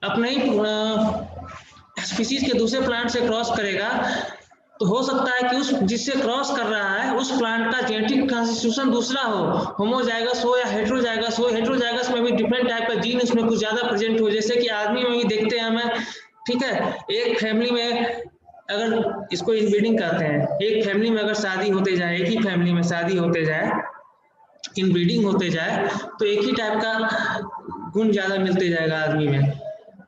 अपने ही स्पीसीज के दूसरे प्लांट से क्रॉस करेगा, तो हो सकता है कि उस जिससे क्रॉस कर रहा है उस प्लांट का जेनेटिक कॉन्स्टिट्यूशन दूसरा हो, होमोजाइगस हो या हेटेरोजाइगस हो। हेटेरोजाइगस में भी डिफरेंट टाइप का जीन उसमें कुछ ज्यादा प्रेजेंट हो, जैसे कि आदमी में भी देखते हैं हमें, ठीक है। एक फैमिली में अगर इसको इनब्रीडिंग कहते हैं, एक फैमिली में अगर शादी होते जाए, एक ही फैमिली में शादी होते जाए, इनब्रीडिंग होते जाए, तो एक ही टाइप का गुण ज्यादा मिलते जाएगा आदमी में।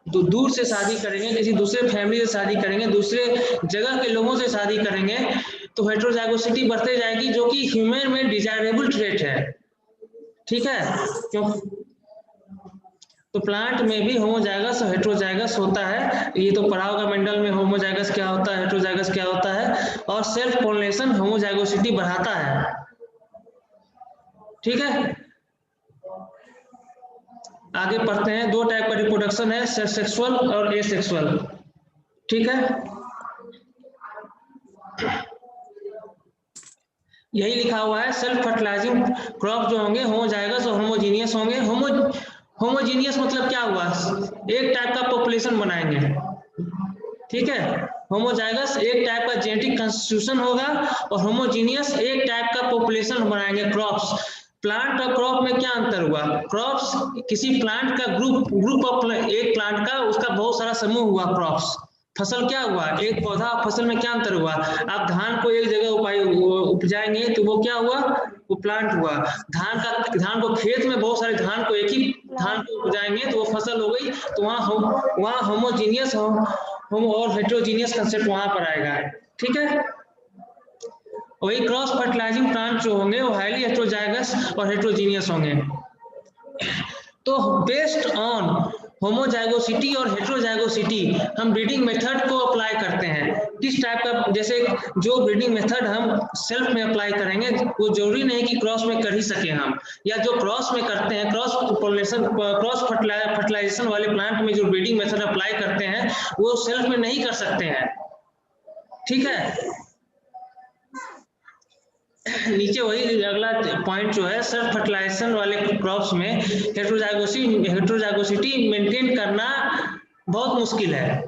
तो दूर से शादी करेंगे, किसी दूसरे फैमिली से शादी करेंगे, दूसरे जगह के लोगों से शादी करेंगे, तो हेटेरोजाइगोसिटी बढ़ते जाएगी, जो कि ह्यूमन में डिजायरेबल ट्रेट है, ठीक है। क्यों? तो प्लांट में भी होमोजाइगस और हेटेरोजाइगस होता है, ये तो पढ़ा होगा मेंडल में, होमोजाइगस क्या होता है, हेटेरोजाइगस क्या होता है। और सेल्फ पॉलिनेशन होमोजाइगोसिटी बढ़ाता है, ठीक है। आगे पढ़ते हैं। दो टाइप का रिप्रोडक्शन है, सेक्सुअल और एसेक्सुअल, ठीक है। यही लिखा हुआ है, सेल्फ फर्टिलाइजिंग क्रॉप जो होंगे होमोजाइगस और होमोजीनियस होंगे। होमोजीनियस मतलब क्या हुआ, एक टाइप का पॉपुलेशन बनाएंगे, ठीक है। होमोजाइगस एक टाइप का जेनेटिक कॉन्स्टिट्यूशन होगा और होमोजीनियस एक टाइप का पॉपुलेशन बनाएंगे, क्रॉप्स। प्लांट और क्रॉप में क्या अंतर हुआ, क्रॉप्स किसी प्लांट का ग्रुप ऑफ, एक प्लांट का उसका बहुत सारा समूह हुआ क्रॉप्स। फसल क्या हुआ, एक पौधा। फसल में क्या अंतर हुआ, आप धान को एक जगह उपजाएंगे तो वो क्या हुआ, वो प्लांट हुआ। धान को खेत में बहुत सारे धान को एक ही धान को उपजाएंगे तो वो फसल हो गई। तो वहाँ होमोजीनियस होमो और हेटेरोजीनियस कंसेप्ट वहां पर आएगा, ठीक है। वही क्रॉस फर्टिलाइजिंग प्लांट जो होंगे वो हाईली हेटेरोजाइगस और हेटेरोजीनियस होंगे। तो बेस्ड ऑन होमोजाइगोसिटी और हेटेरोजाइगोसिटी हम ब्रीडिंग मेथड को अप्लाई करते हैं। किस टाइप का, जैसे जो ब्रीडिंग मेथड हम सेल्फ में अप्लाई करेंगे वो जरूरी नहीं कि क्रॉस में कर ही सके हम, या जो क्रॉस में करते हैं, क्रॉस पॉलिनेशन, क्रॉस फर्टिलाइजेशन वाले प्लांट में जो ब्रीडिंग मेथड अप्लाई करते हैं वो सेल्फ में नहीं कर सकते हैं, ठीक है। नीचे वही अगला पॉइंट जो है, सेल्फ फर्टिलाइजेशन वाले क्रॉप्स में हेटेरोजाइगोसिटी मेंटेन करना बहुत मुश्किल है।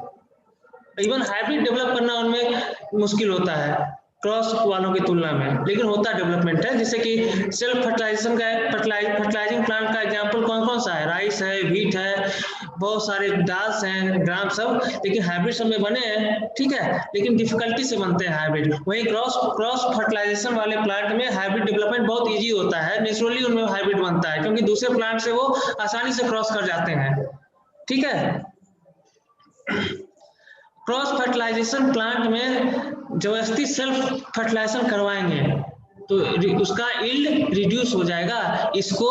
इवन हाइब्रिड डेवलप करना उनमें मुश्किल होता है क्रॉस वालों की तुलना में, लेकिन होता डेवलपमेंट है। जैसे कि सेल्फ फर्टिलाइजेशन का फर्टिलाइजिंग प्लांट का एग्जांपल कौन कौन सा है, राइस है, व्हीट है, बहुत सारे दाल्स हैं, ग्राम सब, लेकिन हाइब्रिड सब में बने हैं, ठीक है, लेकिन डिफिकल्टी से बनते हैं हाइब्रिड। वही क्रॉस फर्टिलाइजेशन वाले प्लांट में हाइब्रिड डेवलपमेंट बहुत ईजी होता है, नेचुरली उनमें हाइब्रिड बनता है, क्योंकि दूसरे प्लांट से वो आसानी से क्रॉस कर जाते हैं, ठीक है। क्रॉस फर्टिलाइजेशन प्लांट में जबरदस्ती सेल्फ फर्टिलाइजेशन करवाएंगे तो उसका यील्ड रिड्यूस हो जाएगा। इसको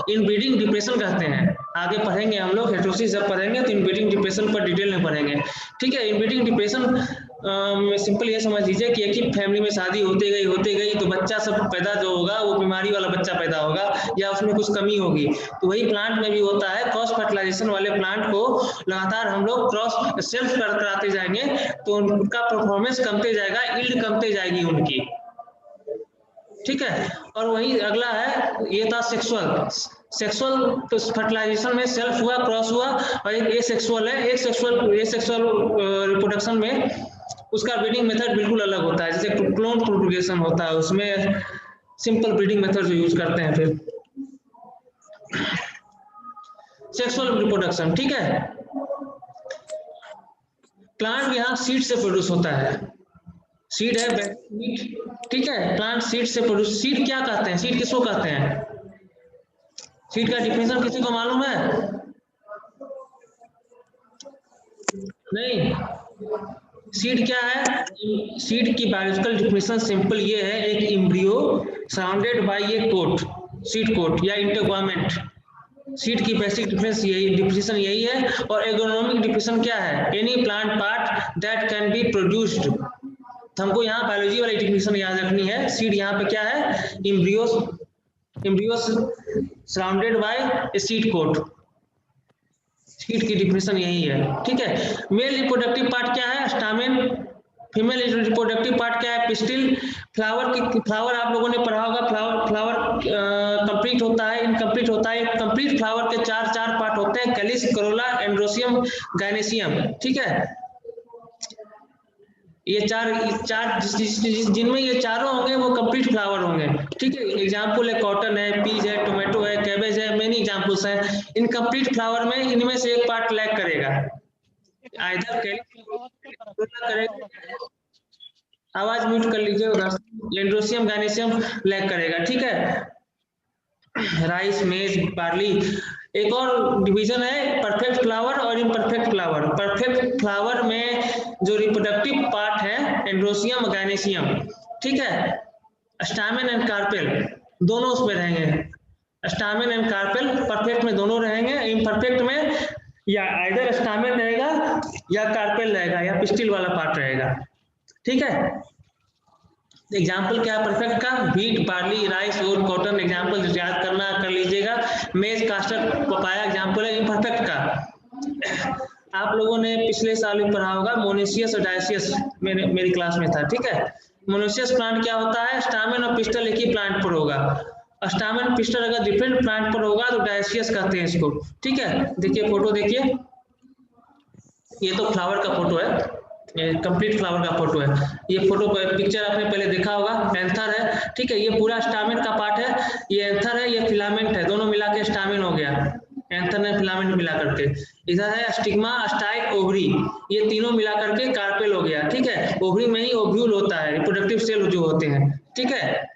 इनब्रीडिंग डिप्रेशन कहते हैं। आगे पढ़ेंगे हम लोग, हेटेरोसिस जब पढ़ेंगे तो इनब्रीडिंग डिप्रेशन पर डिटेल में पढ़ेंगे, ठीक है। इनब्रीडिंग डिप्रेशन सिंपल ये समझ लीजिए कि एक ही फैमिली में शादी होते गई तो बच्चा सब पैदा जो होगा वो बीमारी वाला बच्चा पैदा होगा या उसमें कुछ कमी होगी। तो वही प्लांट में भी होता है। क्रॉस फर्टिलाइजेशन वाले प्लांट को लगातार हम लोग क्रॉस सेल्फ कराते जाएंगे तो उनका परफॉर्मेंस कमते जाएगा, यील्ड कमते जाएगी उनकी, ठीक है। और वही अगला है, ये था सेक्सुअल तो फर्टिलाइजेशन में सेल्फ हुआ, क्रॉस हुआ, और एक एसेक्सुअल है। एसेक्सुअल रिप्रोडक्शन में उसका ब्रीडिंग मेथड बिल्कुल अलग होता है, जैसे क्लोन प्रोपगेशन होता है, उसमें सिंपल ब्रीडिंग मेथड जो यूज करते हैं। फिर सेक्सुअल रिप्रोडक्शन, ठीक है। प्लांट यहाँ सीड से प्रोड्यूस होता है, सीड है, ठीक है। प्लांट सीड से प्रोड्यूस, सीड क्या कहते हैं, सीड किसको कहते हैं, सीड का डिफिनेशन किसी को मालूम है? नहीं, सीड क्या है? सीड की बायोलॉजिकल डिफिनेशन सिंपल ये है, एक embryo surrounded by a coat, seed coat या इंटरगार्मेंट। सीड की बेसिक डिफिनेशन यही है। और एग्रोनॉमिक डिफिनेशन क्या है, any plant part that can be produced. तो हमको यहाँ बायोलॉजी वाली डिफिनेशन याद रखनी है। सीड यहाँ पे क्या है, embryos surrounded by a seed coat. Seed की डिफिनेशन यही है, ठीक है। मेल रिप्रोडक्टिव पार्ट क्या है, स्टामेन, फीमेल रिप्रोडक्टिव पार्ट क्या है? पिस्टिल। फ्लावर आप लोगों ने पढ़ा होगा, फ्लावर कंप्लीट होता है, इनकम्प्लीट होता है। कंप्लीट फ्लावर के चार पार्ट होते हैं, कैलिस, करोला, एंड्रोसियम, गायनेसियम। ठीक है, ये चार जिनमें ये चारों होंगे वो कंप्लीट फ्लावर होंगे। ठीक है, एग्जाम्पल है कॉटन है, पीज है, टोमेटो है, कैबेज है, मेनी एग्जाम्पल्स हैं। इनकम्प्लीट फ्लावर में इनमें से एक पार्ट लैक करेगा, आइदर करेगा, आवाज म्यूट कर लीजिए, एंड्रोसियम, गायनेसियम लैक करेगा। ठीक है, राइस, मेज, बार्ली। एक और डिवीजन है परफेक्ट फ्लावर और इम्परफेक्ट फ्लावर। परफेक्ट फ्लावर में जो रिप्रोडक्टिव पार्ट है एंड्रोसियम, गायनेसियम, ठीक है, स्टामेन एंड कार्पेल दोनों उसमें रहेंगे। स्टामेन एंड कार्पेल परफेक्ट में दोनों रहेंगे। इम्परफेक्ट में या आइदर स्टामेन रहेगा या कार्पेल रहेगा या पिस्टिल वाला पार्ट रहेगा। ठीक है, एग्जाम्पल क्या है परफेक्ट का? व्हीट, बार्ली, राइस, ओट, कॉटन। एग्जाम्पल याद करना कर लीजिएगा। मेज, कास्टर, पपाया एग्जाम्पल है इम्परफेक्ट का। आप लोगों ने पिछले साल भी पढ़ा होगा मोनेसियस और डायसियस, मेरी क्लास में था। ठीक है, मोनेसियस प्लांट क्या होता है? स्टामेन और पिस्टल एक ही प्लांट पर होगा। स्टामेन पिस्टल अगर डिफरेंट प्लांट पर होगा तो डायसियस कहते हैं इसको। ठीक है, देखिए फोटो देखिए, ये तो फ्लावर का फोटो है, कंप्लीट फ्लावर का फोटो है। ये फोटो पिक्चर आपने पहले देखा होगा, एंथर है। ठीक है, ये पूरा स्टामेन का पार्ट है, ये एंथर है, ये फिलामेंट है, दोनों मिला के स्टामेन हो गया, एंथर ने फिलामेंट मिला करके। इधर है स्टिग्मा, स्टाइक, ओवरी, ये तीनों मिला करके कार्पेल हो गया। ठीक है, ओवरी में ही ओव्यूल होता है, रिप्रोडक्टिव सेल जो होते हैं। ठीक है,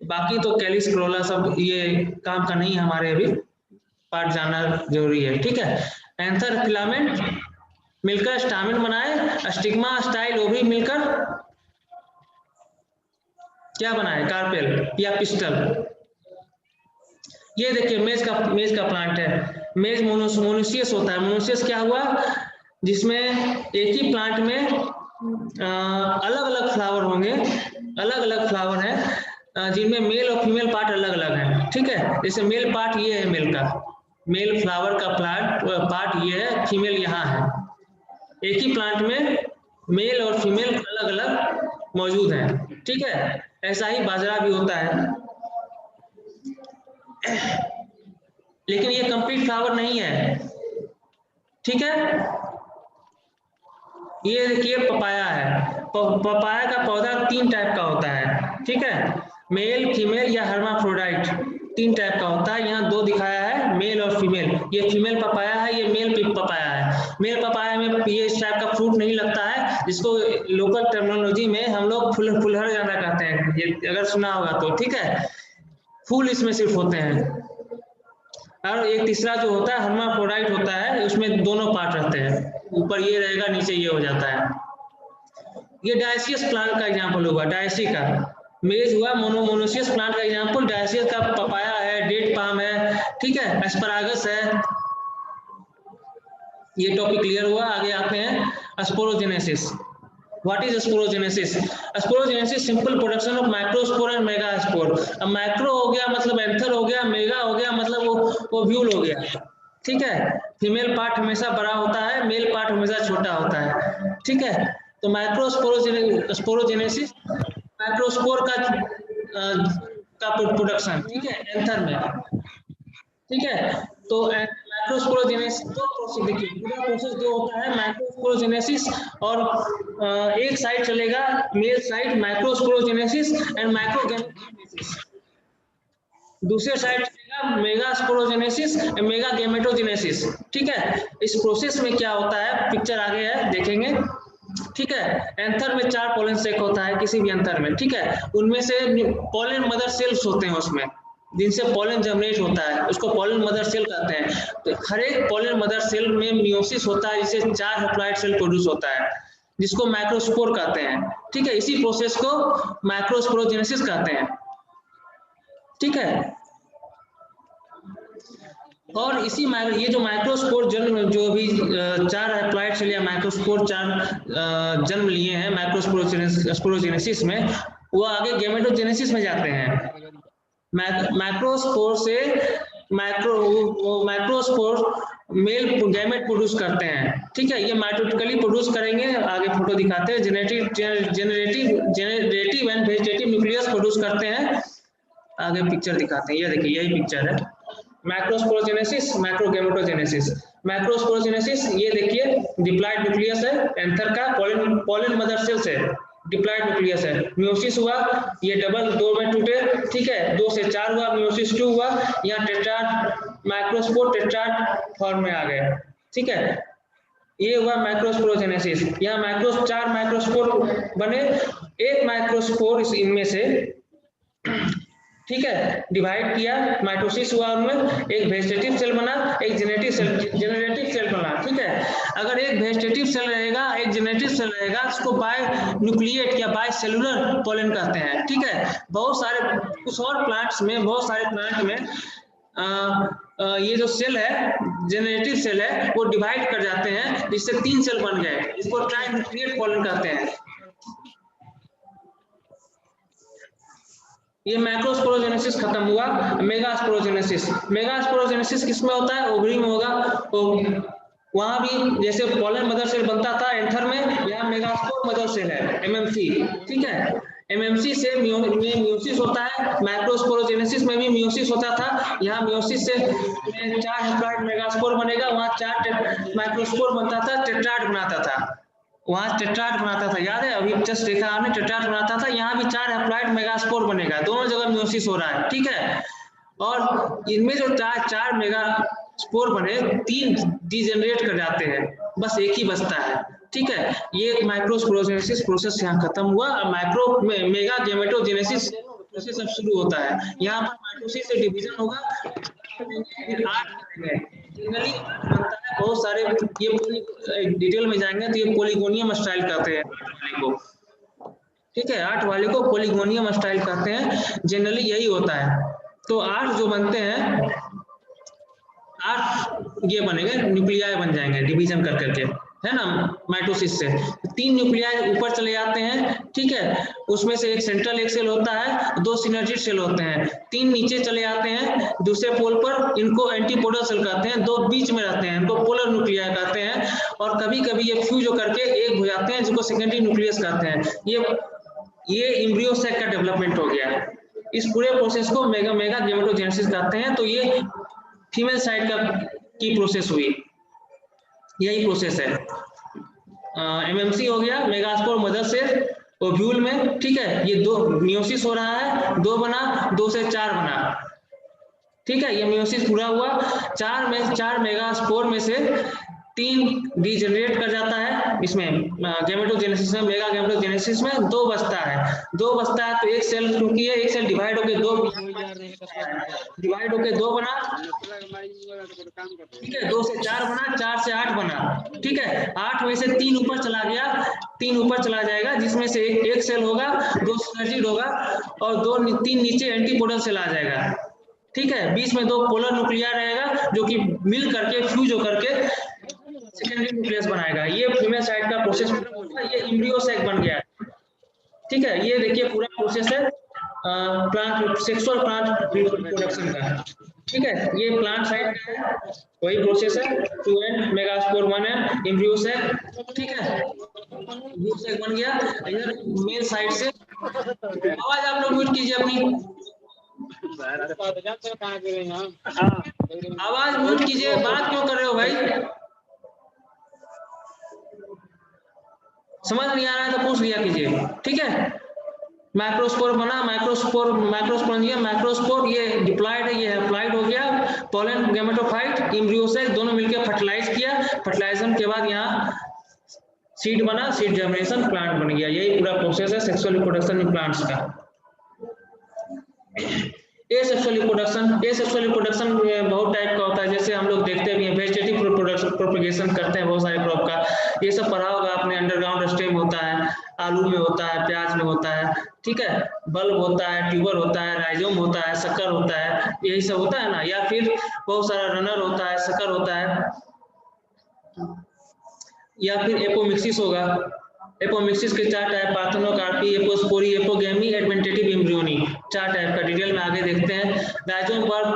बाकी तो कैलिस, क्रोला सब ये काम का नहीं है हमारे, अभी पार्ट जानना जरूरी है। ठीक है, एंथर, फिलामेंट मिलकर स्टामेन बनाए, स्टिग्मा, स्टाइल, ओवरी मिलकर क्या बनाए? कार्पेल या पिस्टल। ये देखिए मेज का प्लांट है। मेज मोनोसियस होता है। मोनोसियस क्या हुआ? जिसमें एक ही प्लांट में अलग अलग फ्लावर होंगे, अलग अलग फ्लावर है जिनमें मेल और फीमेल पार्ट अलग अलग है। ठीक है, जैसे मेल पार्ट ये है, मेल का, मेल फ्लावर का पार्ट ये है, फीमेल यहाँ है। एक ही प्लांट में मेल और फीमेल अलग अलग मौजूद हैं। ठीक है, ऐसा ही बाजरा भी होता है, लेकिन ये कंप्लीट फ्लावर नहीं है। ठीक है, ये देखिए पपाया है। पपाया का पौधा 3 टाइप का होता है। ठीक है, मेल, फीमेल या हर्माफ्रोडाइट, 3 टाइप का होता है। यहाँ 2 दिखाया है, मेल और फीमेल। ये फीमेल पपाया है, ये मेल पपाया है। मेल पपाया में ये इस टाइप का फ्रूट नहीं लगता है, जिसको लोकल टर्मिनोलॉजी में हम लोग फुलहर ज्यादा कहते हैं, ये अगर सुना होगा तो। ठीक है, फूल इसमें सिर्फ होते हैं। और एक तीसरा जो होता है हर्माफ्रोडाइट होता है, उसमें दोनों पार्ट रहते हैं, ऊपर ये रहेगा, नीचे ये हो जाता है। ये डायसियस प्लांट का एग्जांपल हुआ, डायसी का। मेज हुआ मोनोसियस प्लांट का एग्जांपल, डायसियस का पपाया है, डेट पाम है। ठीक है, एस्परागस है। ये टॉपिक क्लियर हुआ। आगे आते हैं sporogenesis. What is sporogenesis? Sporogenesis simple production of microspore and megaspore. अब माइक्रो हो गया मतलब एंथर हो गया, मेगा हो गया मतलब ओव्यूल हो गया। ठीक है, फीमेल पार्ट हमेशा बड़ा होता है, मेल पार्ट हमेशा छोटा होता है। ठीक है, तो स्पोरोजेनेसिस माइक्रोस्पोर का प्रोडक्शन। ठीक है, एंथर में। ठीक है, तो माइक्रोस्पोरोजेनेसिस दो प्रोसेस, देखिए पूरा प्रोसेस जो होता है माइक्रोस्पोरोजेनेसिस, और एक साइड चलेगा मेल साइड माइक्रोस्पोरोजेनेसिस एंड माइक्रोगेमेटोजेनेसिस, दूसरे साइड चलेगा मेगास्पोरोजेनेसिस एंड मेगागेमेटोजेनेसिस। ठीक है, इस प्रोसेस में क्या होता है, पिक्चर आगे है देखेंगे। ठीक है, एंथर में 4 पोलन सेक होता है किसी भी एंथर में। ठीक है, उनमें से पोलन मदर सेल्स होते हैं उसमें, जिनसे पोलन जनरेट होता है, उसको पोलन मदर सेल कहते हैं। तो हर एक पोलन मदर सेल में मियोसिस होता है, जिससे 4 हैप्लॉइड सेल प्रोड्यूस होता है, जिसको माइक्रोस्पोर कहते हैं। ठीक है, इसी प्रोसेस को माइक्रोस्पोरोजेनेसिस कहते हैं। ठीक है, और इसी ये जो माइक्रोस्पोर जन्म, जो भी 4 हैप्लॉइड सेल या माइक्रोस्पोर 4 जन्म लिए हैं माइक्रोस्पोरोजेनेसिस में, वो आगे गेमेटोजेनेसिस में जाते हैं। माइक्रोस्पोर से माइक्रोस्पोर मेल गैमेट प्रोड्यूस करते हैं। ठीक है, ये माइटोटिकली प्रोड्यूस करेंगे, आगे फोटो दिखाते हैं। Generative and vegetative nucleus produce करते हैं, आगे पिक्चर दिखाते हैं। ये देखिए, यही पिक्चर है। मैक्रोस्पोरोजेनेसिस, माइक्रोगैमेटोजेनेसिस। मैक्रोस्पोरोजेनेसिस ये देखिए डिप्लॉयड न्यूक्लियस है एंथर का, पॉलन मदर सेल्स है, डिप्लॉयड न्यूक्लियस है। म्यूसिस हुआ, ये डबल 2 में टूटे, ठीक है, 2 से 4 हुआ, म्यूसिस 2 हुआ, यहाँ टेट्राड माइक्रोस्पोर टेट्राड फॉर्म में आ गए। ठीक है, ये हुआ माइक्रोस्पोरोजेनेसिस। यहाँ 4 माइक्रोस्पोर बने, एक माइक्रोस्पोर इनमें से, ठीक है, डिवाइड किया, माइटोसिस हुआ, उनमें एक वेजिटेटिव सेल बना, एक जेनरेटिव सेल बना। ठीक है, अगर एक वेजिटेटिव सेल रहेगा, एक जेनरेटिव सेल रहेगा, उसको बाय न्यूक्लिएट या बाय सेलुलर पोलन कहते हैं। ठीक है, बहुत सारे कुछ और प्लांट्स में, बहुत सारे प्लांट में ये जो सेल है, जेनरेटिव सेल है, वो डिवाइड कर जाते हैं, जिससे 3 सेल बन गए, इसको ट्राई न्यूक्लिएट पोलन कहते हैं। ये मैक्रोस्पोरोजेनेसिस खत्म हुआ। मेगास्पोरोजेनेसिस, मेगास्पोरोजेनेसिस किसमें होता है? ओवरी में होगा। वहां भी जैसे पॉलन मदर सेल बनता था एंथर में, यहाँ मेगास्पोर मदर सेल है, एमएमसी। ठीक है, एमएमसी से म्यूसिस होता है। माइक्रोस्पोरोजेनेसिस में भी म्यूसिस होता था, यहाँ म्यूसिस से 4 हेप्लॉइड मेगास्पोर बनेगा, वहाँ 4 माइक्रोस्पोर बनता था, टेट्राड बनाता था, वहां टेट्राड बनाता था, याद है? अभी जस्ट देखा आपने, टेट्राड बनाता था। यहाँ भी 4 हैप्लॉइड मेगास्पोर बनेगा, दोनों जगह म्यूसिस हो रहा है। ठीक है, और इनमें जो 4 मेगास्पोर बने, 3 डीजेनरेट कर जाते हैं, बस एक ही बचता है। ठीक है, ये माइक्रोस्पोरोजेनेसिस प्रोसेस यहाँ खत्म हुआ। मेगा गैमेटोजेनेसिस प्रोसेस अब शुरू होता है। यहाँ पर माइटोसिस से डिवीजन होगा, फिर 8 जनरली बनता है, बहुत सारे, ये डिटेल में जाएंगे तो ये पॉलीगोनियम स्टाइल कहते हैं 8 वाले को। ठीक है, 8 वाले को पॉलीगोनियम स्टाइल कहते हैं, जनरली यही होता है। तो 8 जो बनते हैं, 8 ये बनेंगे, न्यूक्लियाई बन जाएंगे डिवीजन कर करके, है ना, माइटोसिस से। 3 न्यूक्लियाई ऊपर चले जाते हैं। ठीक है, उसमें से एक सेंट्रल एक सेल होता है, 2 सिनर्जिड सेल होते हैं, 3 नीचे चले जाते हैं दूसरे पोल पर, इनको एंटीपोडल सेल कहते हैं, 2 बीच में रहते हैं, इनको पोलर न्यूक्लियाई कहते हैं, और कभी कभी ये फ्यूज करके एक हो जाते हैं, जिनको सेकेंडरी न्यूक्लियस कहते हैं। ये एम्ब्रियो सैक का डेवलपमेंट हो गया। इस पूरे प्रोसेस को मेगा गैमेटोजेनेसिस कहते हैं। तो ये फीमेल साइड की प्रोसेस हुई, यही प्रोसेस है। एमएमसी हो गया, मेगास्पोर मदर सेल ओव्यूल में। ठीक है, ये 2 मियोसिस हो रहा है, 2 बना, 2 से 4 बना। ठीक है, ये मियोसिस पूरा हुआ। 4 मेगास्पोर में से 3 डीजेनरेट कर जाता है, इसमें गैमेटोजेनेसिस में, मेगा गैमेटोजेनेसिस में 2 बचता है। तो एक सेल, क्योंकि ये एक सेल डिवाइड होके 2 बना। ठीक है, 2 से 4 बना, 4 से 8 बना। ठीक है, 8 में से 3 ऊपर चला गया, 3 ऊपर चला जाएगा, जिसमें से एक सेल होगा, 2 सिनर्जिड होगा, और 3 नीचे एंटीपोडल सेल आ जाएगा। ठीक है, बीच में 2 पोलर न्यूक्लिया रहेगा, जो कि मिल करके फ्यूज होकर के सेकेंडरी न्यूक्लियस बनाएगा। ये फीमेल साइड का प्रोसेस, ये एम्ब्रियो सैक बन गया। ठीक है, ये देखिए पूरा प्रोसेस है प्लांट, सेक्सुअल प्लांट रिप्रोडक्शन का। ठीक है, ये प्लांट साइड का है, वही प्रोसेस है। 2 and megaspore 1 and embryo sac. ठीक है, एम्ब्रियो सैक बन गया। इधर मेल साइड से आवाज आप लोग म्यूट कीजिए अपनी, आवाज म्यूट कीजिए, बात क्यों कर रहे हो भाई? समझ नहीं आ रहा है तो पूछ लिया कीजिए। ठीक है, माइक्रोस्पोर बना, माइक्रोस्पोर ये डिप्लॉयड है, ये हैप्लॉइड हो गया, पोलन गैमेटोफाइट, एम्ब्रियो सैक दोनों मिलकर फर्टिलाइज किया। फर्टिलाइजेशन के बाद यहाँ सीड बना, सीड जर्मिनेशन, प्लांट बन गया। यही पूरा प्रोसेस है सेक्सुअल रिप्रोडक्शन इन प्लांट्स का। एसेक्सुअल रिप्रोडक्शन बहुत टाइप का होता है, जैसे हम लोग देखते भी हैं, वेजिटेटिव प्रोपगेशन करते हैं बहुत सारे क्रॉप का, ये सब पढ़ा होगा आपने। अंडरग्राउंड स्टेम होता है, आलू में होता है, प्याज में होता है। ठीक है, बल्ब होता है, ट्यूबर होता है, राइजोम होता है, शक्कर होता है, यही सब होता है ना। या फिर बहुत सारा रनर होता है, शक्कर होता है, या फिर एपोमिक्सिस होगा। एपोमिक्सिस के 4 type, parthenocarpy, apospory, apogamy, adventive embryony, 4 type का डिटेल में आगे देखते हैं। राइजोम बल्ब,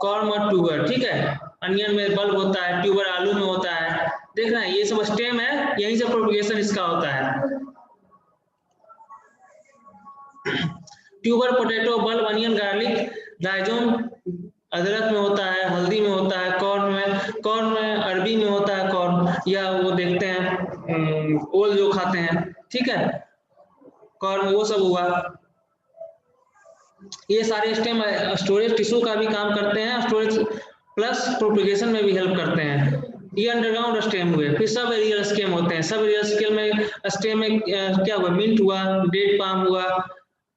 कॉर्म और ट्यूबर, ठीक है। अनियन में बल्ब होता है, ट्यूबर आलू में होता है। देख रहे हैं ये सब स्टेम है, यहीं से प्रोपगेशन इसका होता है। Tuber, potato, bulb, onion, garlic. Rhizome अदरक में होता है, हल्दी में होता है, कॉर्न में अरबी में होता है कॉर्न, या वो देखते हैं ओल जो खाते हैं, ठीक है, कॉर्न वो सब हुआ। ये सारे स्टेम स्टोरेज टिश्यू का भी काम करते हैं, स्टोरेज प्लस प्रोपगेशन में भी हेल्प करते हैं। ये अंडरग्राउंड स्टेम हुए। फिर सब एरियल स्टेम होते हैं। सब एरियल स्टेम में क्या हुआ, मिंट हुआ, डेट पाम हुआ,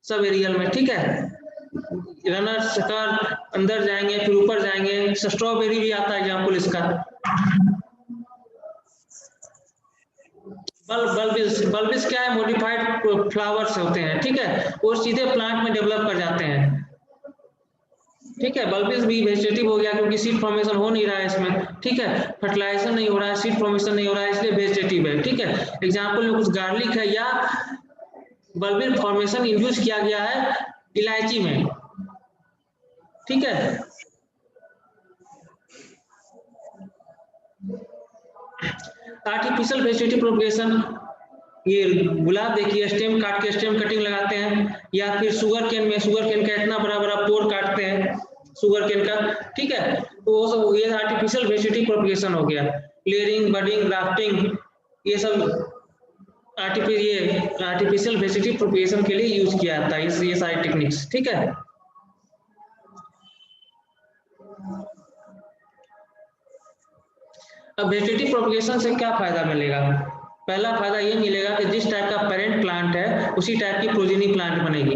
सब एरियल में, ठीक है। रनर सकर अंदर जाएंगे, फिर ऊपर जाएंगे। स्ट्रॉबेरी भी आता है एग्जाम्पल इसका। बल्बिस क्या है, मॉडिफाइड फ्लावर्स होते हैं, ठीक है, वो सीधे प्लांट में डेवलप कर जाते हैं, ठीक है। बल्बिस भी वेजिटेटिव हो गया क्योंकि सीड फॉर्मेशन हो नहीं रहा है इसमें, ठीक है, फर्टिलाइजेशन नहीं हो रहा है, सीड फॉर्मेशन नहीं हो रहा है, इसलिए वेजिटेटिव है, ठीक है। एग्जाम्पल में कुछ गार्लिक है, या बल्बिन फॉर्मेशन इंड्यूस किया गया है इलायची में, ठीक है। आर्टिफिशियल वेजिटेटिव प्रोपगेशन, ये गुलाब देखिए, स्टेम काट के स्टेम कटिंग लगाते हैं, या फिर शुगर केन में शुगर केन का इतना बड़ा बड़ा पोर काटते हैं शुगर केन का, ठीक है। तो वो सब ये आर्टिफिशियल वेजिटेटिव प्रोपगेशन हो गया। लेयरिंग, बडिंग, ग्राफ्टिंग, ये सब आर्टिफिशियल वेजिटेटिव प्रोपगेशन के लिए यूज किया जाता है, ये सारी टेक्निक्स, ठीक है। अब वेजिटेटिव प्रोपगेशन से क्या फायदा मिलेगा? पहला फायदा ये मिलेगा कि जिस टाइप का पेरेंट प्लांट है उसी टाइप की प्रोजेनी प्लांट बनेगी,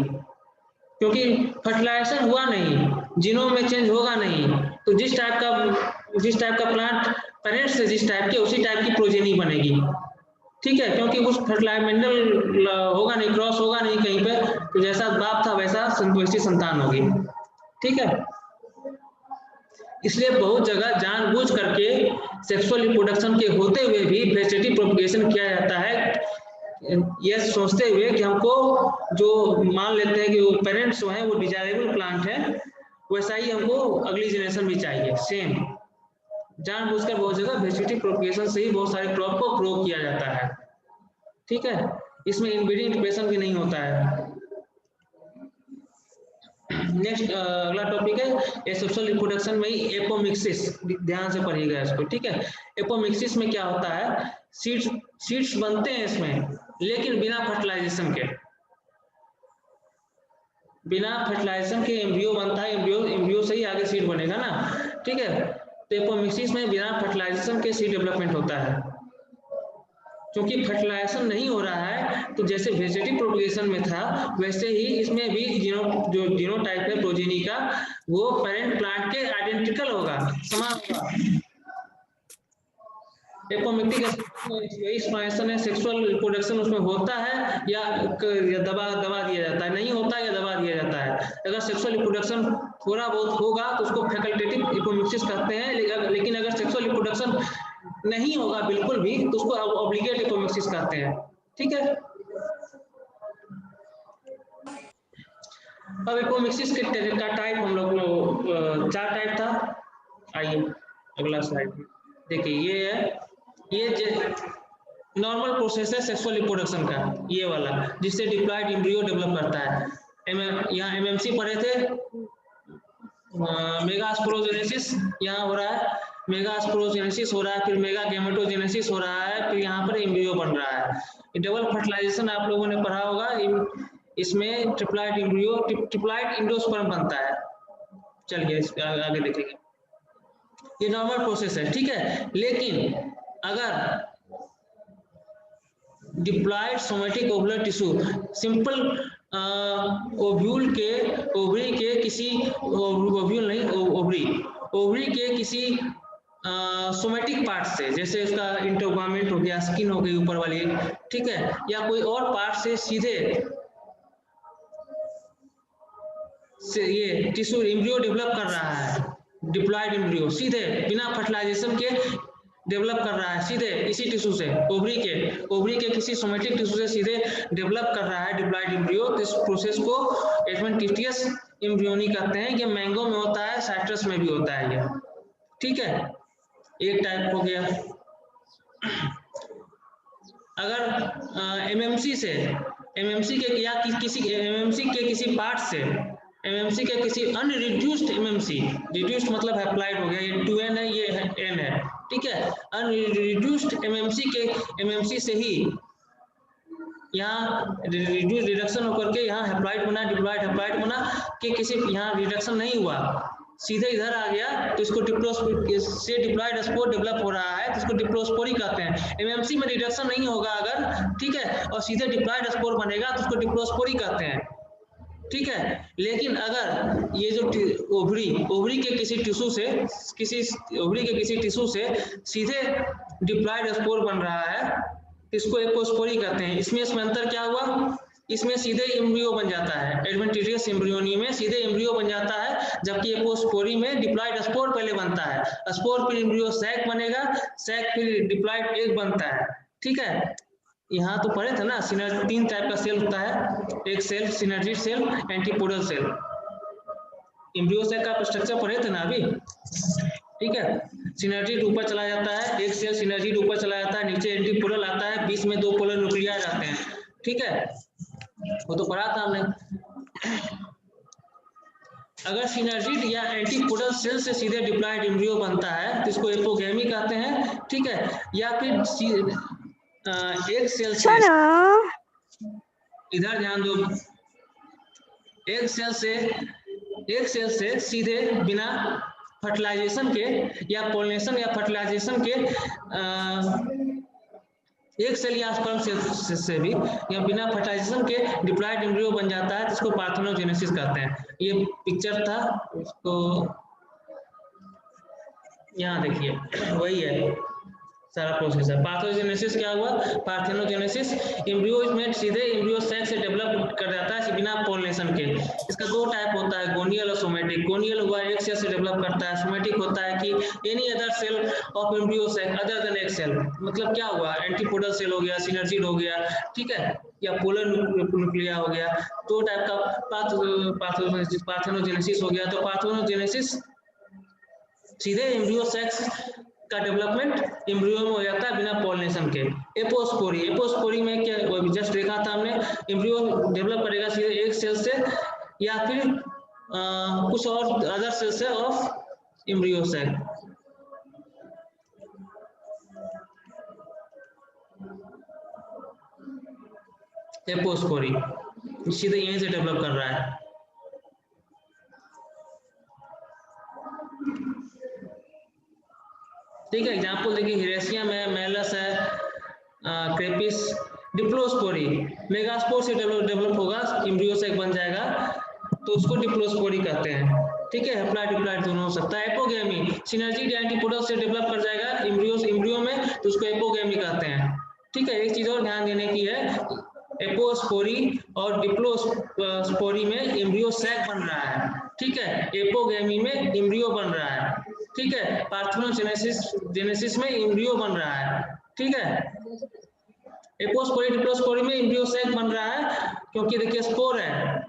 क्योंकि फर्टिलाइजेशन हुआ नहीं, जीनोम में चेंज होगा नहीं, तो जिस टाइप का प्लांट पेरेंट से जिस टाइप के उसी टाइप की प्रोजेनी बनेगी, ठीक है। क्योंकि उस फर्टिलाइमेंटल होगा नहीं, क्रॉस होगा नहीं कहीं पे, तो जैसा बाप था वैसा वैसी संतान होगी, ठीक है। इसलिए बहुत जगह जानबूझ करके सेक्सुअल रिप्रोडक्शन के होते हुए भी वेजिटेटिव प्रोपगेशन किया जाता है, ये सोचते हुए कि हमको जो मान लेते हैं कि वो पेरेंट्स जो है वो डिजायरेबल प्लांट है, वैसा ही हमको अगली जनरेशन भी चाहिए, सेम। जानबूझकर बहुत जगह वेजिटेटिव प्रोपगेशन से ही बहुत सारे क्रॉप को ग्रो किया जाता है, ठीक है। इसमें इनब्रीडिंग इंक्यूबेशन भी नहीं होता है। नेक्स्ट अगला टॉपिक है एसेक्सुअल रिप्रोडक्शन में ही एपोमिक्सिस, ध्यान से पढ़िएगा इसको, ठीक है। एपोमिक्सिस में क्या होता है, सीड्स बनते हैं इसमें, लेकिन बिना फर्टिलाइजेशन के, एम्ब्रियो बनता है, एम्ब्रियो से ही आगे सीड बनेगा ना, ठीक है। तो एपोमिक्सिस में बिना फर्टिलाइजेशन के सीड डेवलपमेंट होता है। क्योंकि फर्टिलाइजेशन नहीं हो रहा है, तो जैसे वेजिटेटिव प्रोपगेशन में था वैसे ही इसमें भी जो जीनोटाइप है प्रोजेनी का, वो पेरेंट प्लांट के आइडेंटिकल होगा, समान होगा। एपोमिक्टिक एक्सपांशन है, सेक्सुअल रिप्रोडक्शन उसमें होता है या दबा दिया जाता है, नहीं होता या दबा दिया जाता है। अगर सेक्सुअल रिप्रोडक्शन थोड़ा बहुत होगा तो उसको फैकल्टेटिव एपोमिक्सिस कहते हैं, लेकिन अगर सेक्सुअल रिप्रोडक्शन नहीं होगा बिल्कुल भी तो उसको ऑब्लिगेट एपोमिक्सिस कहते हैं, ठीक है। अब एपोमिक्सिस का टाइप हम लोग 4 टाइप था। आइए अगला स्लाइड देखिए, ये है, ये नॉर्मल प्रोसेस है सेक्सुअल रिप्रोडक्शन का, ये वाला जिससे डिप्लॉयड एम्ब्रियो डेवलप करता है। यहाँ एमएमसी पढ़े थे, मेगा स्पोरोजेनेसिस यहाँ हो रहा है, मेगा स्पोरोजेनेसिस हो रहा है, फिर मेगा गैमेटोजेनेसिस हो रहा है, फिर यहाँ पर एम्ब्रियो बन रहा है। डबल फर्टिलाइजेशन आप लोगों ने पढ़ा होगा, इसमें ट्रिप्लॉइड एम्ब्रियो, ट्रिप्लॉइड एंडोस्पर्म बनता है। चलिए आगे देखेंगे, ये नॉर्मल प्रोसेस है, ठीक है। लेकिन अगर diploid somatic ovular tissue, simple ovary के किसी सोमेटिक पार्ट से, जैसे इसका इंटरगामेंट हो गया, स्किन हो गई ऊपर वाली, ठीक है, या कोई और पार्ट से सीधे ये टिश्यू एम्ब्रियो डेवलप कर रहा है, डिप्लॉयड एम्ब्रियो सीधे बिना फर्टिलाइजेशन के डेवलप कर रहा है सीधे इसी टिश्यू से, ओवरी के किसी सोमेटिक टिश्यू से सीधे डेवलप कर रहा है डिप्लॉयड एम्ब्रियो, तो इस प्रोसेस को एडवेंटिशियस एम्ब्रियोनी कहते हैं। ये मैंगो में होता है, साइट्रस में भी होता है ये, ठीक है, एक टाइप हो गया। अगर एमएमसी के या किसी एमएमसी के किसी पार्ट से, एमएमसी के किसी अनरिड्यूस्ड एमएमसी, रिड्यूस्ड मतलब अप्लाइड हो गया, ये 2n है, ये n है, ठीक है, अनरिड्यूस्ड एमएमसी से ही यहाँ रिडक्शन होकर के यहाँ हेप्लॉइड बना, डिप्लॉइड हेप्लॉइड बना कि किसी यहाँ रिडक्शन नहीं हुआ, सीधे इधर आ गया, तो इसको से डिप्लॉइड स्पोर डेवलप हो रहा है, तो इसको डिप्लोस्पोरी कहते हैं। एमएमसी में रिडक्शन नहीं होगा अगर, ठीक है, और सीधे डिप्लॉइड स्पोर बनेगा तो उसको डिप्लोस्पोरी कहते हैं, ठीक है। लेकिन अगर ये जो ओवरी के किसी टिश्यू से सीधे डिप्लॉइड स्पोर बन रहा है, इसको एपोस्पोरी कहते हैं। इसमें अंतर क्या हुआ, इसमें सीधे एम्ब्रियो बन जाता है, एडवेंटिशियस एम्ब्रियोनी में सीधे एम्ब्रियो बन जाता है, जबकि एपोस्पोरी में डिप्लॉइड स्पोर पहले बनता है, स्पोर फिर एम्ब्रियो सैक बनेगा, सैक फिर डिप्लॉइड एग बनता है, ठीक है। यहाँ तो पढ़े थे ना, तीन टाइप का सेल होता है, एक cell synergid cell, antipodal cell, embryo sac का स्ट्रक्चर पढ़े थे ना अभी, ठीक है। सिनर्जिड ऊपर चला जाता है, एक सेल सिनर्जिड ऊपर चला जाता है, नीचे एंटीपोडल आता है, बीच में 2 पोलर न्यूक्लियाई आते हैं, ठीक है, वो तो पढ़ा था हमने। अगर सिनर्जिड या एंटीपोडल सेल से सीधे डिप्लॉइड एम्ब्रियो बनता है तो इसको एपोगैमी कहते हैं, ठीक है, या फिर एक सेल से, इधर ध्यान दो, एक सेल से सीधे बिना फर्टिलाइजेशन के या पोलिनेशन या फर्टिलाइजेशन के एक सेल या स्पर्म सेल से भी या बिना फर्टिलाइजेशन के डिप्लॉइड एम्ब्रियो बन जाता है, जिसको पार्थेनोजेनेसिस कहते हैं। ये पिक्चर था, इसको यहाँ देखिए, वही है सारा प्रोसेस है। पार्थेनोजेनेसिस क्या हुआ, पार्थेनोजेनेसिस एम्ब्रियो में सीधे एम्ब्रियो सैक से डेवलप कर जाता है बिना पोलिनेशन के। इसका 2 टाइप होता है, गोनियल और सोमेटिक। गोनियल हुआ एक सेल से डेवलप करता है, सोमेटिक होता है कि any other cell of embryo sac other than एक सेल, मतलब क्या हुआ, एंटीपोडल सेल हो गया, सिनर्जिड हो गया, ठीक है, या पोलर न्यूक्लिया हो गया, 2 टाइप का पार्थेनोजेनेसिस हो गया। तो पार्थेनोजेनेसिस सीधे एम्ब्रियो सैक का डेवलपमेंट एम्ब्रियो में हो जाता है बिना पॉलिनेशन के। एपोस्पोरी में क्या, वो जस्ट देखा था हमने, एम्ब्रियो डेवलप करेगा सीधे एक सेल से या फिर कुछ और अदर सेल से ऑफ एम्ब्रियो सैक। एपोस्पोरी सीधे यहीं से डेवलप कर रहा है। ठीक है, एग्जाम्पल देखिए, हिरेसिया में मेलस है, क्रेपिस, डिप्लोस्पोरी, मेगास्पोर से डेवलप होगा, एम्ब्रियो सैक बन जाएगा, तो उसको डिप्लोस्पोरी कहते हैं, ठीक है। हेप्लॉइड डिप्लॉइड दोनों हो सकता है। एपोगैमी, सिनर्जिड या एंटीपोडल से डेवलप कर जाएगा एम्ब्रियो में, तो उसको एपोगैमी कहते हैं, ठीक है। एक चीज और ध्यान देने की है, एपोस्पोरी और डिप्लोस्पोरी में एम्ब्रियो सैक बन रहा है, ठीक है, एपोगैमी में एम्ब्रियो बन रहा है, ठीक है, पार्थेनोजेनेसिस में एम्ब्रियो बन रहा है, ठीक है। एपोस्पोरी डिप्लोस्पोरी में एम्ब्रियो सैक बन रहा है, क्योंकि देखिए स्पोर है,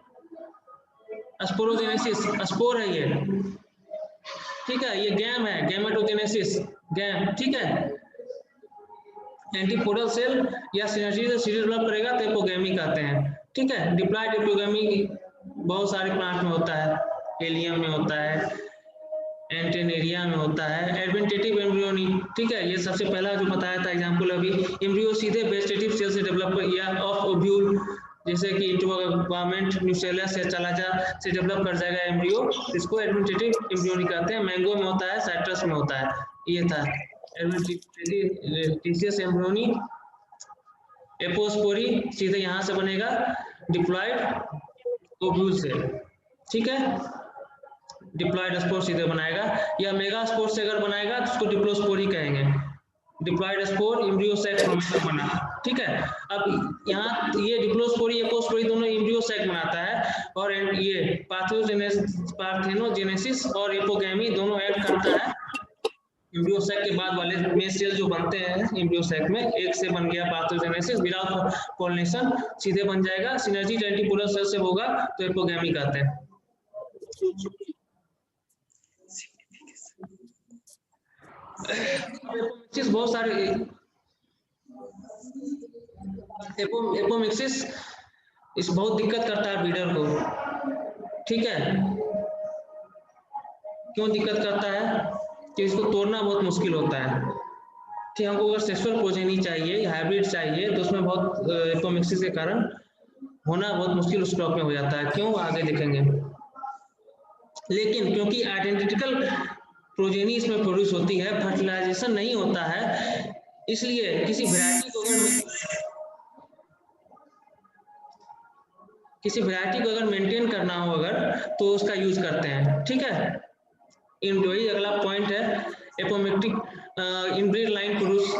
स्पोरोजेनेसिस स्पोर है ये, ठीक है, ये गैम है, गैमेटोजेनेसिस गैम, ठीक है। एंटीपोडल सेल या सिनर्जिड से डेवलप करेगा तो एपोगैमी कहते हैं, ठीक है। डिप्लॉइड एपोगैमी बहुत सारे प्लांट में होता है, एलियम में होता है, एंटेनेरिया में होता है। एडवेंटेटिव एम्ब्रियोनी, ठीक है, ये सबसे पहला जो बताया था एग्जांपल अभी, एम्ब्रियो सीधे वेजिटेटिव सेल से डेवलप या ऑफ ओव्यूल, जैसे कि इंटरगवर्नमेंट न्यूसेलस या चालाजा से डेवलप कर जाएगा एम्ब्रियो, इसको एडवेंटेटिव एम्ब्रियोनी कहते हैं। मैंगो में होता है, साइट्रस में होता है, ये था एडवेंटिशियस एम्ब्रियोनी। एपोस्पोरी सीधे यहाँ से बनेगा डिप्लॉइड ओव्यूल से, ठीक है, डिप्लॉइड स्पोर सीधे बनाएगा, या मेगा स्पोर से अगर बनाएगा तो उसको डिप्लोस्पोरी कहेंगे। Diploid spore embryo sac formation बना, ठीक है। अब यहाँ ये डिप्लोस्पोरी एपोस्पोरी दोनों एम्ब्रियो सैक बनाता है, और ये पार्थेनोजेनेसिस और एपोगैमी दोनों ऐड करता है एम्ब्रियो सैक के बाद वाले में सेल जो बनते हैं एम्ब्रियो सैक में, एक से बन गया पार्थेनोजेनेसिस विदाउट पॉलिनेशन, सीधे बन जाएगा, सिनर्जी एंटीपोलर सेल से होगा तो एपोगैमी कहते हैं। एपोमिक्सिस बहुत सारे एपोमिक्सिस इस बहुत दिक्कत करता है ब्रीडर को, ठीक है। क्यों दिक्कत करता है कि इसको तोड़ना बहुत मुश्किल होता है कि हमको अगर सेक्सुअल प्रोजेनी चाहिए, हाइब्रिड चाहिए, तो उसमें बहुत एपोमिक्सिस के कारण होना बहुत मुश्किल उस क्रॉप में हो जाता है। क्यों, आगे देखेंगे। लेकिन क्योंकि आइडेंटिकल प्रोजेनी इसमें प्रोड्यूस होती है, फर्टिलाइजेशन नहीं होता है, इसलिए किसी वैरायटी को अगर मेंटेन करना हो अगर, तो उसका यूज करते हैं, ठीक है। वही अगला पॉइंट है, एपोमिक्टिक इनब्रीड लाइन प्रोड्यूस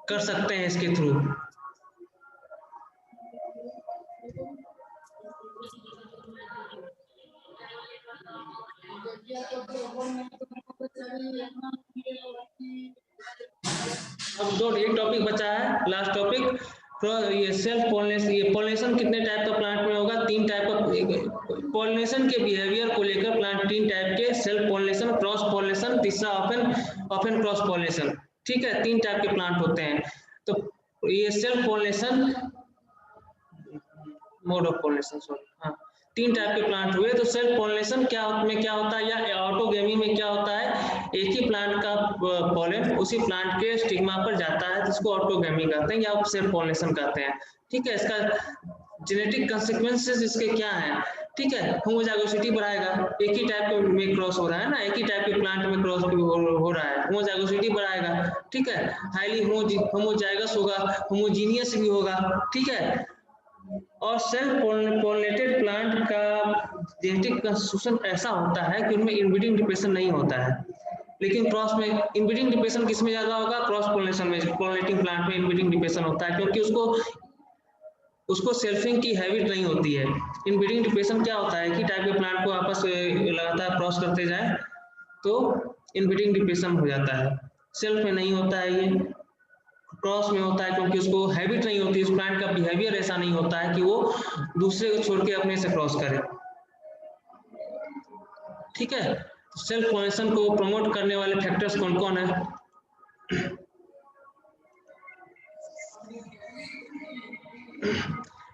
कर सकते हैं इसके थ्रू। अब एक टॉपिक बचा है, लास्ट टॉपिक, ये सेल्फ पॉलिनेशन। ये पॉलिनेशन कितने टाइप का प्लांट में होगा? 3 टाइप का। पॉलिनेशन के बिहेवियर को लेकर प्लांट 3 टाइप के, सेल्फ पॉलिनेशन, क्रॉस पॉलिनेशन, तीसरा ऑफन क्रॉस पॉलिनेशन, ठीक है। 3 टाइप के प्लांट होते हैं। तो ये self pollination, mode of pollination, sorry, हाँ, 3 टाइप के प्लांट हुए। तो सेल्फ पॉलिनेशन क्या होता है, या ऑटोगेमी में क्या होता है, एक ही प्लांट का पॉलन उसी प्लांट के स्टिग्मा पर जाता है, जिसको ऑटोगेमी कहते हैं या सेल्फ पॉलिनेशन कहते हैं, ठीक है। इसका जेनेटिक कंसिक्वेंसेस इसके क्या हैं, ठीक है। होमोजाइगोसिटी बढ़ाएगा, एक ही टाइप में क्रॉस हो रहा है ना, एक ही टाइप के प्लांट में क्रॉस हो रहा है, होमोजाइगोसिटी बढ़ाएगा, ठीक है। हाईली होमोजाइगस होगा, होमोजीनियस भी होगा, ठीक है। और सेल्फ पॉलिनेटेड प्लांट का जेनेटिक कंस्टिट्यूशन ऐसा होता है कि उनमें इनब्रीडिंग डिप्रेशन नहीं होता है। लेकिन क्रॉस में इनब्रीडिंग डिप्रेशन किसमें ज्यादा होगा? क्रॉस पॉलिनेशन में, पॉलिनेटिंग प्लांट में इनब्रीडिंग डिप्रेशन होता है, क्योंकि उसको सेल्फिंग की हैबिट नहीं होती है। इनब्रीडिंग डिप्रेशन क्या होता है कि टाइप के प्लांट को आपस में लगातार क्रॉस करते जाए तो इनब्रीडिंग डिप्रेशन हो जाता है। सेल्फ में नहीं होता है, ये क्रॉस में होता है, क्योंकि उसको हैबिट नहीं होती, उस प्लांट का बिहेवियर ऐसा नहीं होता है कि वो दूसरे को छोड़ के अपने से क्रॉस करे, ठीक है। सेल्फ पॉलिनेशन को प्रमोट करने वाले फैक्टर्स कौन कौन है?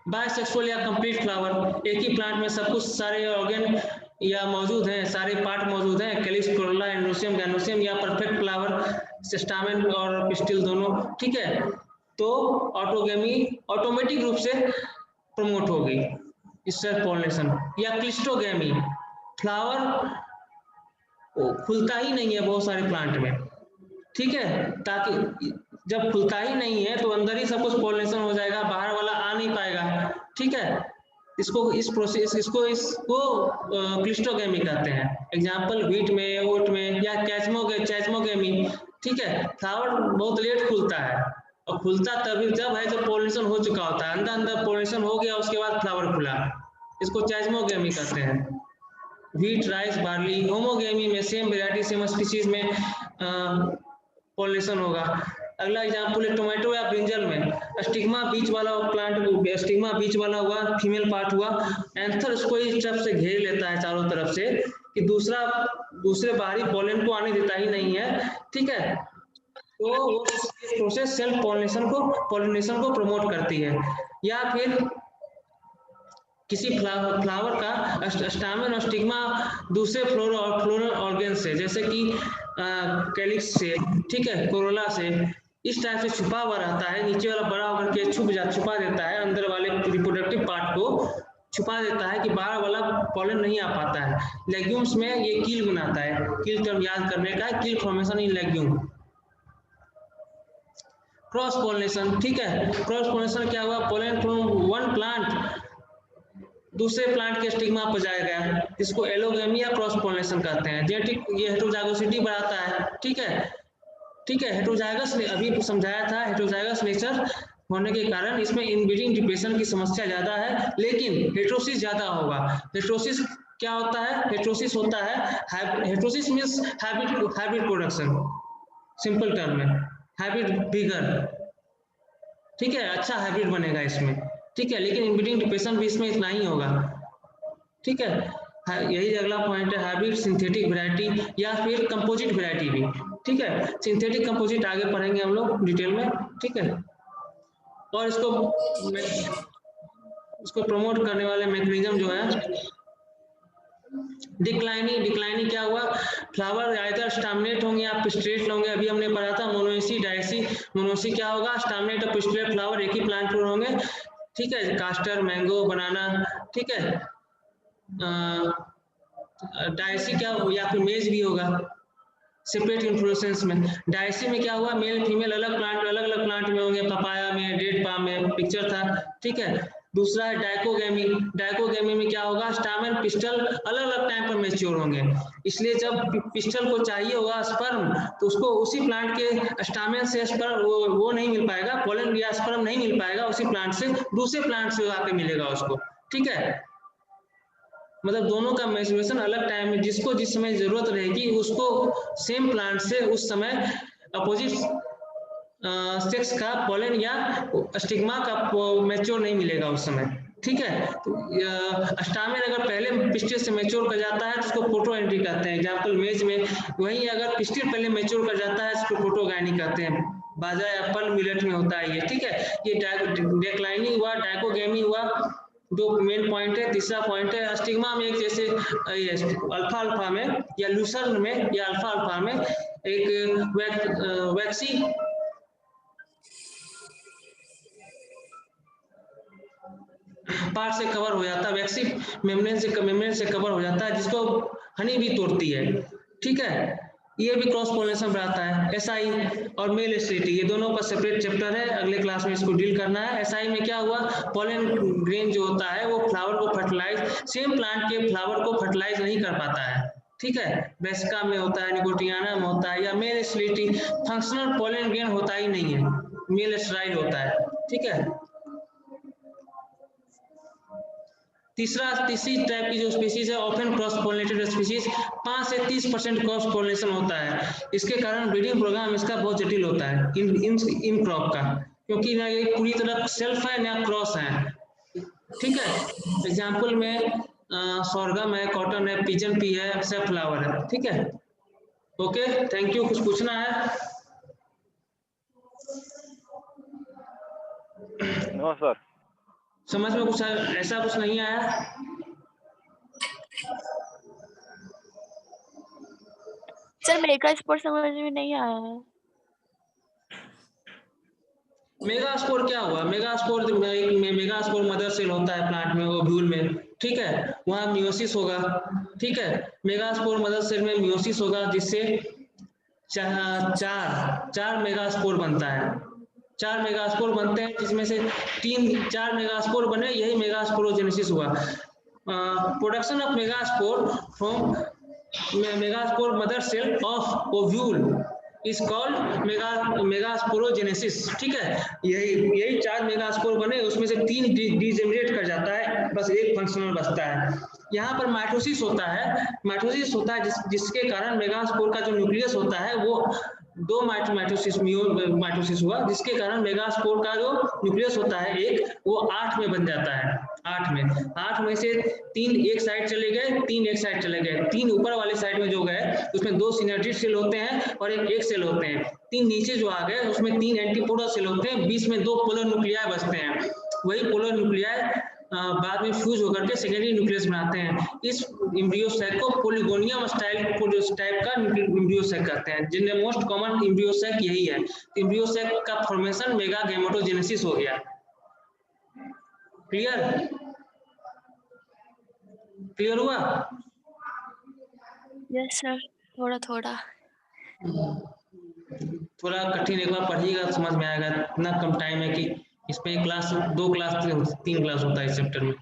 बायसेक्सुअल या कंप्लीट फ्लावर, एक ही प्लांट में सब कुछ, सारे ऑर्गन या मौजूद हैं, सारे पार्ट मौजूद हैं, कैलिक्स, कोरोला, एंड्रोसियम, गैनोसियम, या परफेक्ट फ्लावर, स्टामेन और पिस्टिल दोनों, ठीक है। तो ऑटोगेमी ऑटोमेटिक रूप से प्रमोट होगी, सेल्फ पॉलिनेशन। या क्लिस्टोगेमी, फ्लावर खुलता ही नहीं है बहुत सारे प्लांट में, ठीक है, ताकि जब खुलता ही नहीं है तो अंदर ही सब कुछ पॉलिनेशन हो जाएगा, बाहर वाला आ नहीं पाएगा, ठीक है। इसको क्लिस्टोगेमी कहते हैं। एग्जांपल व्हीट में, ओट में, या कैचमोगेमी, ठीक है। फ्लावर बहुत लेट खुलता है, और खुलता तभी जब है जब पॉलिनेशन हो चुका होता है, अंदर पॉलिनेशन हो गया, उसके बाद फ्लावर खुला, इसको कैचमोगेमी कहते हैं। Wheat, rice, barley. होमोगेमी में सेम वेराइटी सेम स्पीशीज में पॉलिनेशन होगा। अगला एग्जांपल है टोमेटो या ब्रिंजल में, स्टिग्मा बीच वाला प्लांट, स्टिग्मा बीच वाला हुआ, फीमेल पार्ट हुआ, एंथर उसको इस तरफ से घेर लेता है चारों तरफ से कि दूसरे बाहरी पॉलन को आने देता ही नहीं है, ठीक है। तो वो प्रोसेस सेल्फ पॉलिनेशन को प्रमोट करती है। या फिर किसी फ्लावर का स्टामेन और स्टिग्मा दूसरे फ्लोरल ऑर्गन से, जैसे कि कैलिक्स से, ठीक है, कोरोला से, इस टाइप से छुपा हुआ रहता है, नीचे वाला बड़ा होकर के छुपा देता है, अंदर वाले रिप्रोडक्टिव पार्ट को छुपा देता है कि बाहर वाला पॉलन नहीं आ पाता है। लेग्यूम्स में ये कील बनाता है, कील टर्म याद करने का है, कील फॉर्मेशन इन लेग्यूम। क्रॉस पॉलिनेशन, ठीक है, क्रॉस पॉलिनेशन क्या हुआ? पॉलन फ्रॉम वन प्लांट दूसरे प्लांट के स्टिग्मा पर जाएगा, इसको एलोगेमी या क्रॉस पॉलिनेशन कहते हैं। जेनेटिक ये हेटेरोजाइगोसिटी बढ़ाता है, ठीक है, हेटेरोजाइगस अभी समझाया था, हेटेरोजाइगस नेचर होने के कारण इसमें इनब्रीडिंग डिप्रेशन की समस्या ज्यादा है, लेकिन हेटेरोसिस ज्यादा होगा। हेटेरोसिस क्या होता है? हेटेरोसिस होता है। Heterosis means hybrid production, simple term में हाइब्रिड बिगर, ठीक है, अच्छा हाइब्रिड बनेगा इसमें, ठीक है, लेकिन इनब्रीडिंग डिप्रेशन भी इसमें इतना ही होगा, ठीक है। यही अगला पॉइंट है, हाइब्रिड सिंथेटिक वैरायटी या फिर कंपोजिट वैरायटी भी, ठीक है। सिंथेटिक कंपोजिट आगे पढ़ेंगे हम लोग डिटेल में, ठीक है। और इसको प्रमोट करने वाले मैकेनिज्म जो है, डिक्लाइनिंग क्या हुआ? फ्लावर आइदर स्टामिनेट होंगे या पिस्टलेट होंगे। अभी हमने पढ़ा था मोनोएसी डायसी। मोनोएसी क्या होगा? स्टामिनेट और पिस्टलेट फ्लावर एक ही प्लांट पर होंगे, ठीक है। कास्टर, मैंगो, बनाना, ठीक है। डायसी क्या हो, या फिर मेज भी होगा सेपरेट इन्फ्लोरेसेंस में। डायसी में क्या हुआ? मेल फीमेल अलग अलग प्लांट में होंगे, पपाया में, डेट पाम में पिक्चर था, ठीक है। दूसरा है डाइकोगेमी। डाइकोगेमी में क्या होगा? स्टामेन पिस्टल अलग अलग टाइम पर मैच्योर होंगे, इसलिए जब पिस्टल को चाहिए होगा स्पर्म, तो उसको उसी प्लांट के स्टामेन से स्पर्म वो नहीं मिल पाएगा, पोलन या स्पर्म नहीं मिल पाएगा उसी प्लांट से, दूसरे प्लांट से आके मिलेगा उसको, ठीक है। मतलब दोनों का मैच्योरेशन अलग टाइम में, जिसको जिस समय जरूरत रहेगी उसको सेम प्लांट से उस समय अपोजिट सेक्स का पोलन या स्टिग्मा का मैच्योर नहीं मिलेगा उस समय, ठीक है। तो स्टामेन अगर पहले पिस्टिल से मैच्योर कर जाता है तो उसको फोटोएंट्री कहते हैं, एग्जांपल मेज में। वहीं अगर पिस्टिल पहले मैच्योर कर जाता है तो उसको फोटोगाइनी कहते हैं, बाजा या पल मिलेट में होता है ये, ठीक है। ये डिक्लाइनिंग हुआ, डाइकोगेमी हुआ, दो मेन पॉइंट है। तीसरा पॉइंट है स्टिग्मा में, एक जैसे अल्फा अल्फा में या लूसर्न में या अल्फा अल्फा में एक वैक्सी पार्ट से कवर हो जाता है, वैक्सी मेम्ब्रेन से कवर हो जाता है, जिसको हनी भी तोड़ती है, ठीक है। ये भी क्रॉस पोलिनेशन बढ़ाता है। एसआई और मेल एसिडिटी, ये दोनों का सेपरेट चैप्टर है, अगले क्लास में इसको डील करना है। एसआई में क्या हुआ? पोलन ग्रेन जो होता है वो फ्लावर को फर्टिलाइज, सेम प्लांट के फ्लावर को फर्टिलाइज नहीं कर पाता है, ठीक है। ब्रेसिका में होता है, निकोटियाना में होता है, या male sterility functional pollen grain होता ही नहीं है, मेल एस्टराइड होता है, ठीक है। तीसरी टाइप की जो स्पीशीज है ऑफन क्रॉस पोलिनेटेड स्पीशीज, 5 से 30% क्रॉस पोलिनेशन होता है। इसके कारण ब्रीडिंग प्रोग्राम इसका बहुत जटिल होता है इन क्रॉप का, क्योंकि ना ये पूरी तरह सेल्फ है ना क्रॉस है, ठीक है। एग्जाम्पल में सोरगम है, कॉटन है, पिजन पी है, सेफ फ्लावर है, ठीक है। Okay, thank you. कुछ पूछना है? No sir. समझ में कुछ ऐसा कुछ नहीं आया? सर मेगा स्पोर समझ में नहीं आया है। मेगास्पोर क्या हुआ? मेगास्पोर मदर सेल होता है प्लांट में, ओव्यूल में, ठीक है। वहां मियोसिस होगा, ठीक है। मेगास्पोर मदर सेल में मियोसिस होगा, जिससे चार मेगास्पोर बनता है। 4 मेगास्पोर बनते हैं, जिसमें से 4 मेगास्पोर बने, यही मेगास्पोरोजेनेसिस हुआ। Production of megaspore from megaspore mother cell of ovule is called megasporogenesis, ठीक है। यही 4 मेगास्पोर बने, उसमें से 3 डिजेनरेट कर जाता है, बस एक फंक्शनल बचता है। यहाँ पर माइटोसिस होता है, जिसके कारण मेगास्पोर का जो न्यूक्लियस होता है वो 2 माइटोसिस हुआ, जिसके कारण मेगास्पोर का जो न्यूक्लियस होता है वो 8 में बन जाता है। 8 में से 3 एक साइड चले गए, 3 एक साइड चले गए। 3 ऊपर वाले साइड में जो गए उसमें 2 सिनर्जिड सेल होते हैं और एक सेल होते हैं। 3 नीचे जो आ गए उसमें 3 एंटीपोडल सेल होते हैं, बीच में 2 पोलर न्यूक्लियाई बचते हैं। वही पोलर न्यूक्लियाई बाद में फ्यूज होकर के सेकेंडरी न्यूक्लियस बनाते हैं। इस एम्ब्रियो सैक को पोलिगोनियम टाइप का एम्ब्रियो सैक कहते हैं, जिनमें मोस्ट कॉमन एम्ब्रियो सैक यही है। एम्ब्रियो सैक का फॉर्मेशन मेगा गैमेटोजेनेसिस हो गया। क्लियर हुआ? यस सर, थोड़ा कठिन, एक बार पढ़िएगा समझ में आएगा। इतना कम टाइम है कि इस पे 2 क्लास 3 क्लास होता है इस चैप्टर में।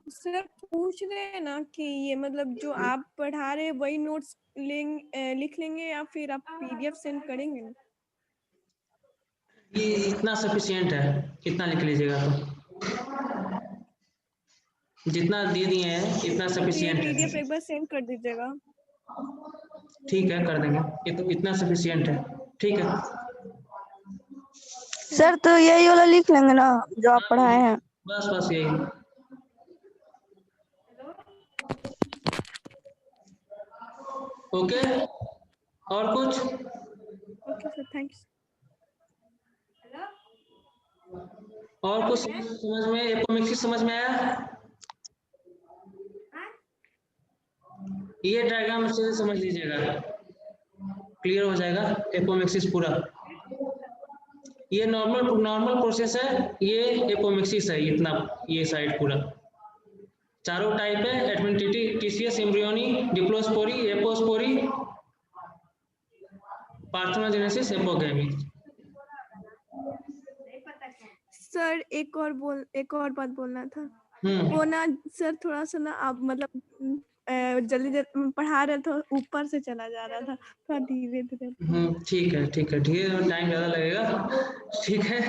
सर पूछ रहे हैं ना कि ये मतलब जो आप पढ़ा रहे वही नोट्स लिख लेंगे या फिर आप पीडीएफ सेंड करेंगे? ये इतना सफिशिएंट है, कितना लिख लीजिएगा तो। जितना दे दिए हैं इतना ये सफिशियंट पीडीएफ है। एक बार सेंड कर दीजिएगा। ठीक है, कर देंगे, इतना सफिशियंट है। ठीक है। सर तो यही वाला लिख लेंगे ना जो आप हाँ, पढ़ाए हैं? बस बस यही। ओके, और कुछ? Okay sir, thanks. और कुछ समझ में, एपोमिक्सिस समझ में आया? ये डायग्राम से समझ लीजिएगा, क्लियर हो जाएगा एपोमिक्सिस पूरा। ये नॉर्मल प्रोसेस है, ये एपोमिक्सिस है, इतना ये साइड पूरा। चारों टाइप है, adventitious, embryony, diplospory, apospory, parthenogenesis, apogamy. Sir एक और बात बोलना था। हम्म, वो ना सर थोड़ा सा ना आप मतलब जल्दी पढ़ा रहे थे, ऊपर से चला जा रहा था, थोड़ा धीरे धीरे। ठीक है, ठीक है, टाइम ज़्यादा लगेगा। ठीक है।